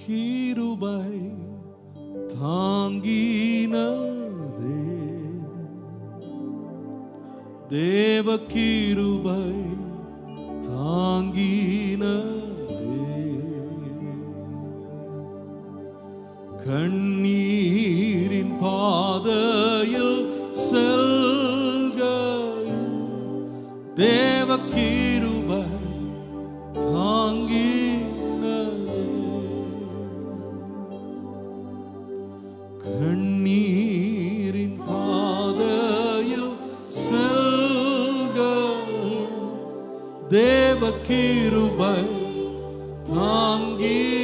கிருபை தாங்கினதே தேவ கிருபை தாங்கினதே கண்ணீரின் பாதையில் செல்கையில் தேவ கிருபை தாங்கினதே கண்ணீரின் பாதையில் செல்கையில் தேவ கிருபை தாங்கினதே.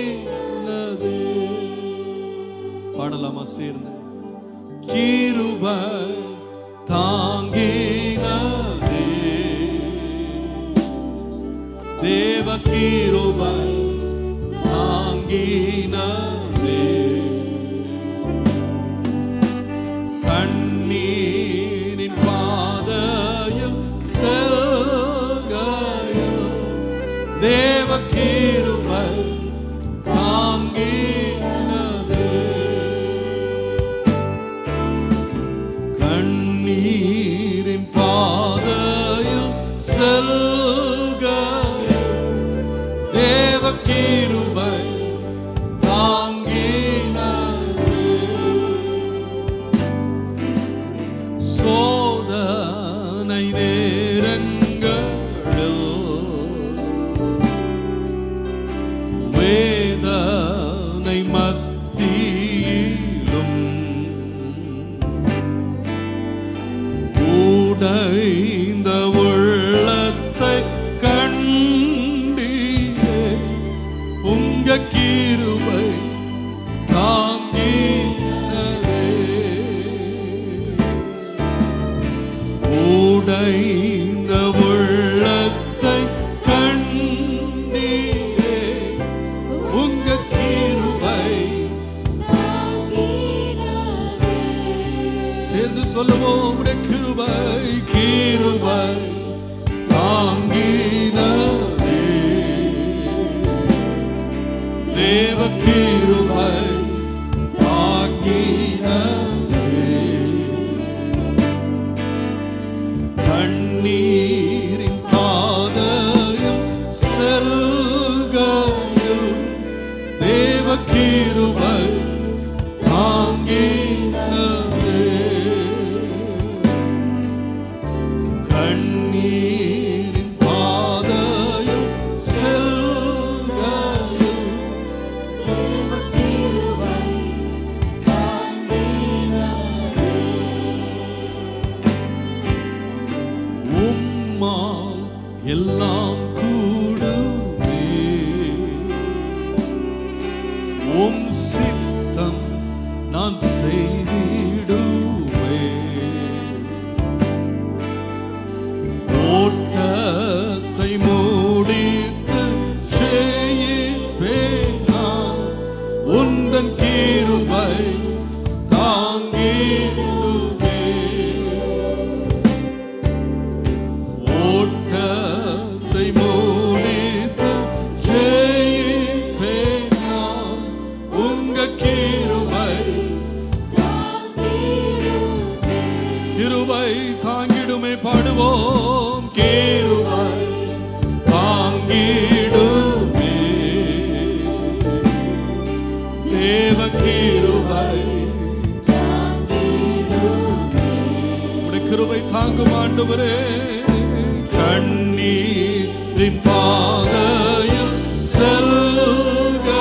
பாடலாமா சேர்ந்து? கிருபை தாங்கினதே தேவ கிருபை தாங்கினதே கண்ணீரின் பாதையில் செல்கையில் தேவ கிருபை தாங்கினதே கண்ணீரின் பாதையில் செல்கையில் தேவ கிருபை தாங்கினதே சோதனை நேரங்களில் வேதனை மத்தியிலும் உடைந்த உள்ளத்தை கண்டீரே உங்க கிருபை தாங்கினதே உடைந்த உள்ளத்தை கண்டீரே உங்க கிருபை சேர்ந்து சொல்லுவோம் உடைய கிருபை கிருபை தாங்கினதே தேவ கிருபை தாங்கினதே கண்ணீரின் பாதையில் செல்கையில் தேவ கிருபை தாங்கினதே கண்ணீரின் பாதையில் செல்கையில் தேவ கிருபை தாங்கினதே உம்மால் எல்லாம் கூடுமே உம் சித்தம் நான் செய்திடுவே ஓட்டத்தை மூடித்து செய்வேன் நான் உந்தன் கிருபை தாங்கிடுவே ஓட்டத்தை மூடித்து செய்வேன் நான் உங்க கிருபை கிருபை தாங்கிடுமே பாடுவோம் கிருபை தாங்கிடுமே தேவ கிருபை உடைய கிருபை தாங்கும் ஆண்டவரே கண்ணீரின் பாதையில் செல்கையில்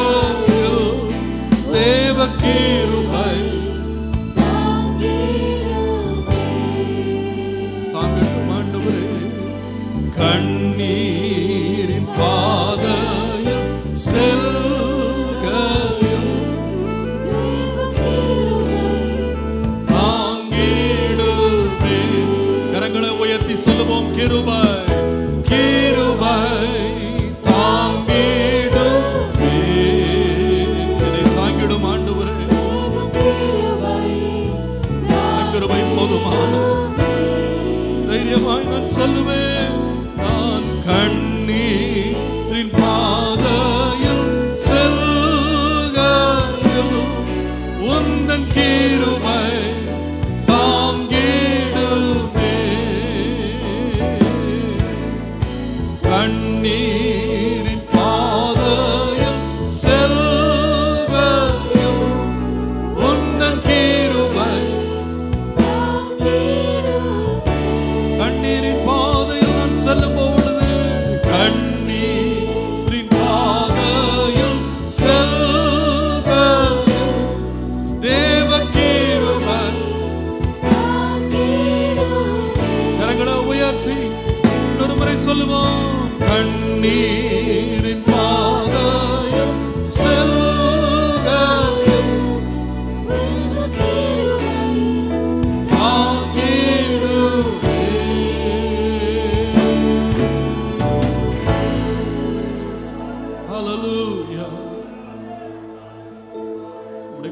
தேவ கிருபை தாங்கட்டும் ஆண்டவரே கண்ணீரின் பாதையில் செல்கையில் தாங்கிடுமே. கரங்களை உயர்த்தி சொல்லுவோம் கிருபை கிருபை தாங்கிடுமே என்னை தாங்கிடும் ஆண்டவரே கிருபை போதுமானது தைரியமாய் நான் சொல்லுவேன் நான் கண்ணீரின் பாதையில் செல்க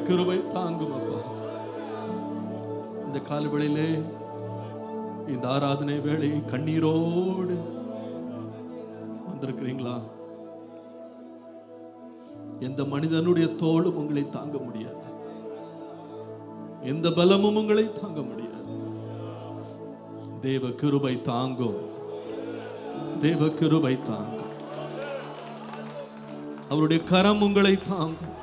கிருபை தாங்கும் அப்பா. இந்த காலவேளையிலே இந்த ஆராதனை வேளை கண்ணீரோடு வந்திருக்கிறீங்களா? எந்த மனிதனுடைய தோளும் உங்களை தாங்க முடியாது, எந்த பலமும் உங்களை தாங்க முடியாது. தேவ கிருபை தாங்கும், தேவ கிருபை தாங்கும். அவருடைய கரம் உங்களை தாங்கும்.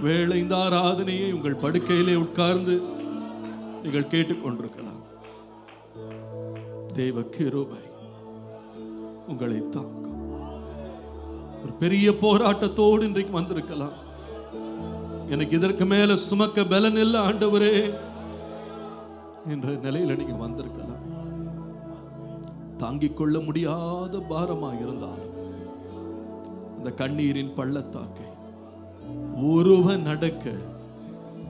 வேளை இந்த ஆராதனையை உங்கள் படுக்கையிலே உட்கார்ந்து நீங்கள் கேட்டுக்கொண்டிருக்கலாம். தேவ கிருபை உங்களை தாங்கும். ஒரு பெரிய போராட்டத்தோடு இன்றைக்கு வந்திருக்கலாம். எனக்கு இதற்கு மேல சுமக்க பலன் இல்லை ஆண்டவரே என்ற நிலையில நீங்க வந்திருக்கலாம். தாங்கிக் கொள்ள முடியாத பாரமாக இருந்தாலும் இந்த கண்ணீரின் பள்ளத்தாக்கை ஒருவன் நடக்க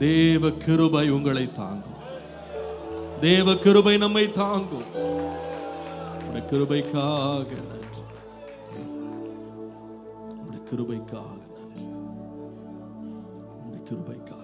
தேவ கிருபை உங்களை தாங்கும். தேவ கிருபை நம்மை தாங்கும். உடைய கிருபைக்காக நன்றி, உடைய கிருபைக்காக நன்றி, உடைய கிருபைக்காக